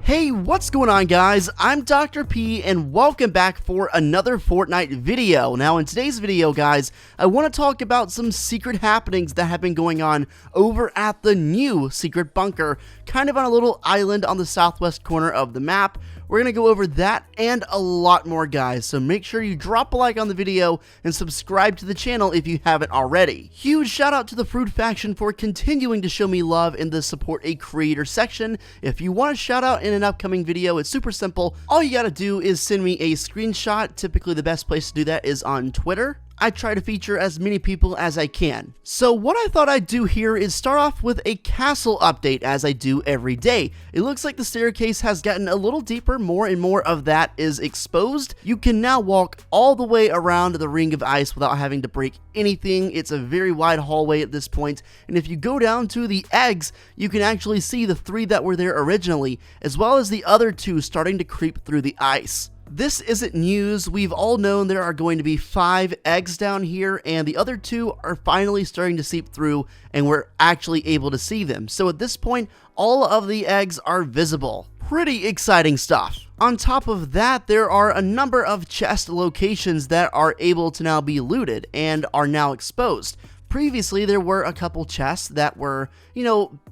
Hey, what's going on, guys? I'm Dr. P and welcome back for another Fortnite video. Now in today's video, guys, I want to talk about some secret happenings that have been going on over at the new secret bunker, kind of on a little island on the southwest corner of the map. We're going to go over that and a lot more, guys, so make sure you drop a like on the video and subscribe to the channel if you haven't already. Huge shout out to the Fruit faction for continuing to show me love in the support a creator section. If you want a shout out in an upcoming video, it's super simple. All you gotta do is send me a screenshot. Typically the best place to do that is on Twitter. I try to feature as many people as I can. So what I thought I'd do here is start off with a castle update, as I do every day. It looks like the staircase has gotten a little deeper, more and more of that is exposed. You can now walk all the way around the ring of ice without having to break anything. It's a very wide hallway at this point, and if you go down to the eggs, you can actually see the 3 that were there originally, as well as the other 2 starting to creep through the ice. This isn't news. We've all known there are going to be 5 eggs down here, and the other 2 are finally starting to seep through, and we're actually able to see them. So at this point, all of the eggs are visible. Pretty exciting stuff. On top of that, there are a number of chest locations that are able to now be looted and are now exposed. Previously, there were a couple chests that were,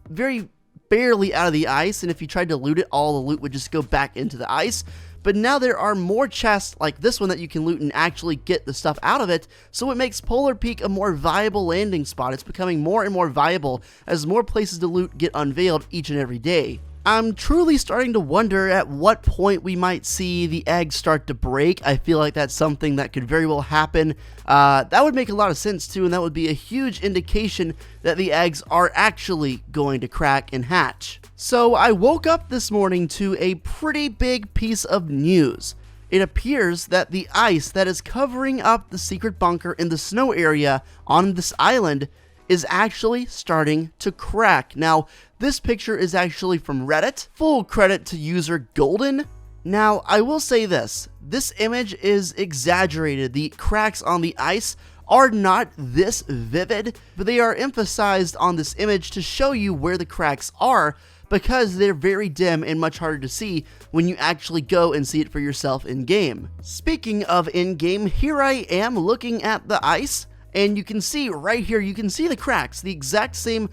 very barely out of the ice, and if you tried to loot it, all the loot would just go back into the ice. But now there are more chests like this one that you can loot and actually get the stuff out of it, so it makes Polar Peak a more viable landing spot. It's becoming more and more viable as more places to loot get unveiled each and every day. I'm truly starting to wonder at what point we might see the eggs start to break. I feel like that's something that could very well happen. That would make a lot of sense too, and that would be a huge indication that the eggs are actually going to crack and hatch. So I woke up this morning to a pretty big piece of news. It appears that the ice that is covering up the secret bunker in the snow area on this island is actually starting to crack. Now, this picture is actually from Reddit. Full credit to user Golden. Now, I will say this image is exaggerated. The cracks on the ice are not this vivid, but they are emphasized on this image to show you where the cracks are, because they're very dim and much harder to see when you actually go and see it for yourself in-game. Speaking of in-game, here I am looking at the ice, and you can see right here, you can see the cracks, the exact same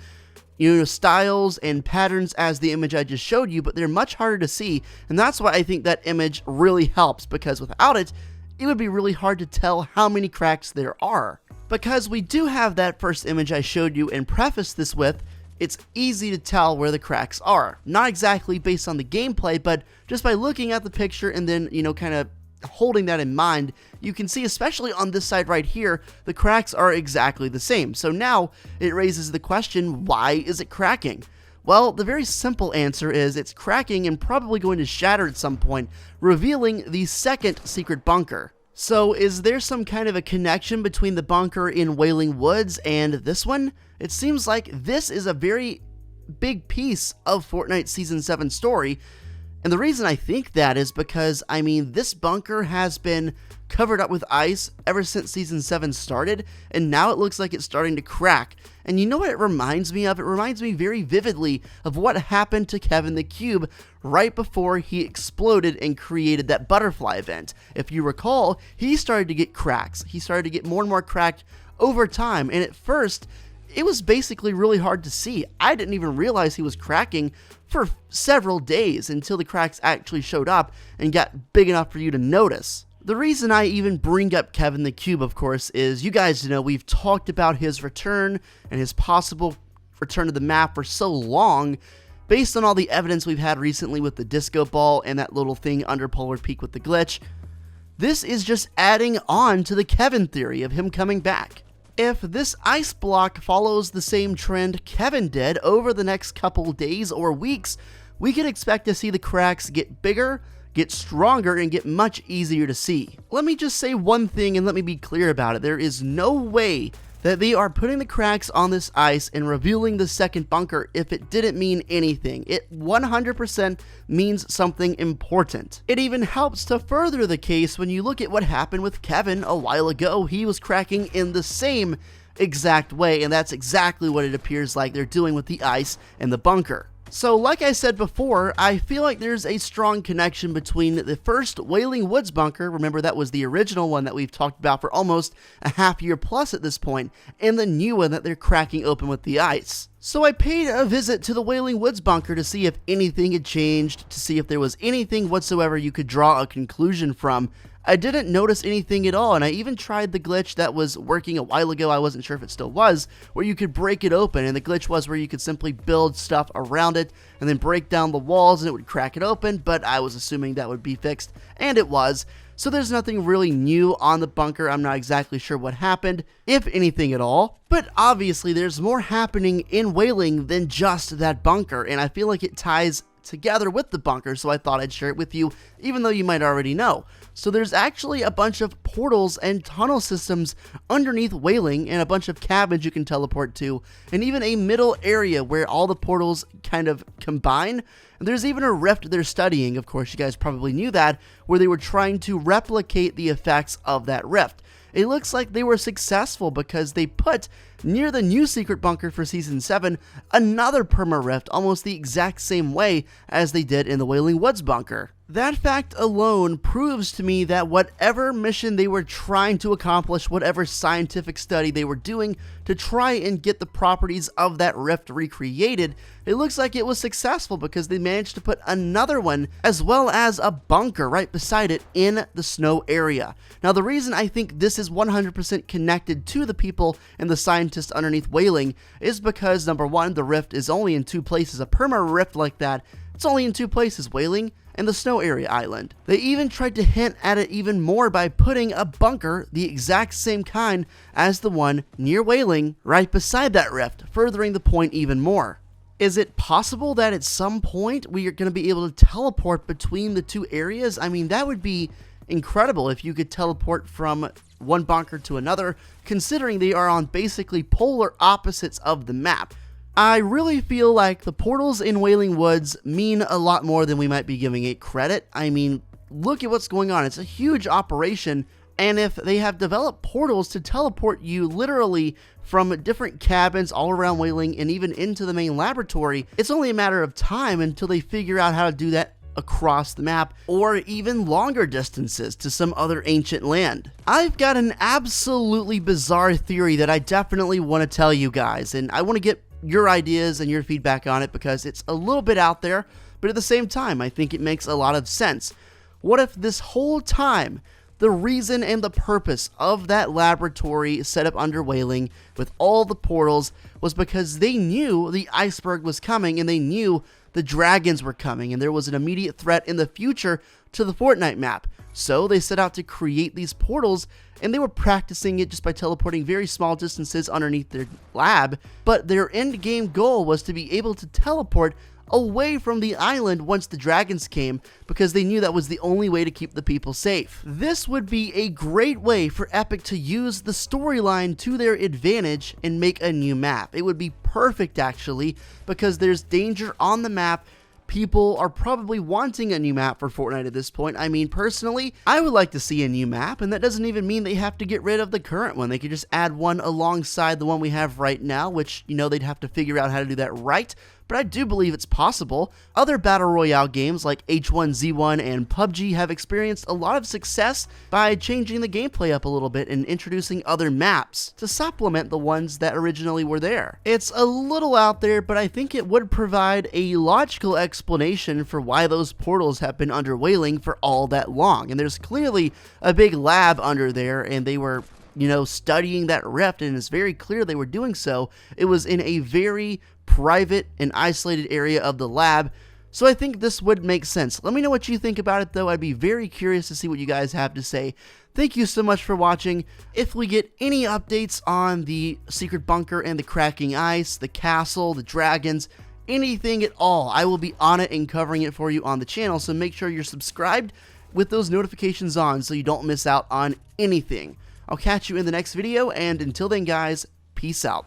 styles and patterns as the image I just showed you, but they're much harder to see, and that's why I think that image really helps, because without it, it would be really hard to tell how many cracks there are. Because we do have that first image I showed you and prefaced this with, it's easy to tell where the cracks are. Not exactly based on the gameplay, but just by looking at the picture and then, kind of holding that in mind, you can see, especially on this side right here, the cracks are exactly the same. So now it raises the question, why is it cracking? Well, the very simple answer is it's cracking and probably going to shatter at some point, revealing the second secret bunker. So is there some kind of a connection between the bunker in Wailing Woods and this one? It seems like this is a very big piece of Fortnite Season 7 story. And the reason I think that is because, this bunker has been covered up with ice ever since Season 7 started, and now it looks like it's starting to crack. And you know what it reminds me of? It reminds me very vividly of what happened to Kevin the Cube right before he exploded and created that butterfly event. If you recall, he started to get cracks. He started to get more and more cracked over time, and at first, it was basically really hard to see. I didn't even realize he was cracking for several days until the cracks actually showed up and got big enough for you to notice. The reason I even bring up Kevin the Cube, of course, is you guys know we've talked about his return and his possible return to the map for so long, based on all the evidence we've had recently with the disco ball and that little thing under Polar Peak with the glitch. This is just adding on to the Kevin theory of him coming back. If this ice block follows the same trend Kevin did over the next couple days or weeks, we can expect to see the cracks get bigger, get stronger, and get much easier to see. Let me just say one thing and let me be clear about it. There is no way that they are putting the cracks on this ice and revealing the second bunker if it didn't mean anything. It 100% means something important. It even helps to further the case when you look at what happened with Kevin a while ago. He was cracking in the same exact way, and that's exactly what it appears like they're doing with the ice and the bunker. So like I said before, I feel like there's a strong connection between the first Wailing Woods bunker, remember that was the original one that we've talked about for almost a half year plus at this point, and the new one that they're cracking open with the ice. So I paid a visit to the Wailing Woods bunker to see if anything had changed, to see if there was anything whatsoever you could draw a conclusion from. I didn't notice anything at all, and I even tried the glitch that was working a while ago. I wasn't sure if it still was, where you could break it open, and the glitch was where you could simply build stuff around it and then break down the walls and it would crack it open, but I was assuming that would be fixed, and it was. So there's nothing really new on the bunker. I'm not exactly sure what happened, if anything at all, but obviously there's more happening in Wailing than just that bunker, and I feel like it ties together with the bunker, so I thought I'd share it with you, even though you might already know. So there's actually a bunch of portals and tunnel systems underneath Wailing, and a bunch of cabins you can teleport to, and even a middle area where all the portals kind of combine. And there's even a rift they're studying, of course you guys probably knew that, where they were trying to replicate the effects of that rift. It looks like they were successful because they put near the new secret bunker for Season 7 another perma rift almost the exact same way as they did in the Wailing Woods bunker. That fact alone proves to me that whatever mission they were trying to accomplish, whatever scientific study they were doing to try and get the properties of that rift recreated, it looks like it was successful because they managed to put another one as well as a bunker right beside it in the snow area. Now the reason I think this is 100% connected to the people and the scientists underneath Wailing is because number one, the rift is only in two places. A perma rift like that, it's only in two places, Wailing and the snow area island. They even tried to hint at it even more by putting a bunker, the exact same kind as the one near Wailing, right beside that rift, furthering the point even more. Is it possible that at some point we are going to be able to teleport between the two areas? I mean, that would be incredible if you could teleport from one bunker to another, considering they are on basically polar opposites of the map. I really feel like the portals in Wailing Woods mean a lot more than we might be giving it credit. I mean, look at what's going on. It's a huge operation, and if they have developed portals to teleport you literally from different cabins all around Wailing and even into the main laboratory, it's only a matter of time until they figure out how to do that across the map, or even longer distances to some other ancient land. I've got an absolutely bizarre theory that I definitely want to tell you guys, and I want to get your ideas and your feedback on it because it's a little bit out there, but at the same time, I think it makes a lot of sense. What if this whole time, the reason and the purpose of that laboratory set up under Wailing with all the portals was because they knew the iceberg was coming and they knew the dragons were coming and there was an immediate threat in the future to the Fortnite map. So they set out to create these portals, and they were practicing it just by teleporting very small distances underneath their lab, but their end game goal was to be able to teleport away from the island once the dragons came, because they knew that was the only way to keep the people safe. This would be a great way for Epic to use the storyline to their advantage and make a new map. It would be perfect actually, because there's danger on the map. People are probably wanting a new map for Fortnite at this point. I mean, personally, I would like to see a new map, and that doesn't even mean they have to get rid of the current one. They could just add one alongside the one we have right now, which, you know, they'd have to figure out how to do that right. But I do believe it's possible. Other Battle Royale games like H1Z1 and PUBG have experienced a lot of success by changing the gameplay up a little bit and introducing other maps to supplement the ones that originally were there. It's a little out there, but I think it would provide a logical explanation for why those portals have been under Wailing for all that long. And there's clearly a big lab under there, and they were, you know, studying that rift, and it's very clear they were doing so. It was in a very private and isolated area of the lab, so I think this would make sense. Let me know what you think about it though. I'd be very curious to see what you guys have to say. Thank you so much for watching. If we get any updates on the secret bunker and the cracking ice, the castle, the dragons, anything at all, I will be on it and covering it for you on the channel, so make sure you're subscribed with those notifications on so you don't miss out on anything. I'll catch you in the next video, and until then guys, peace out.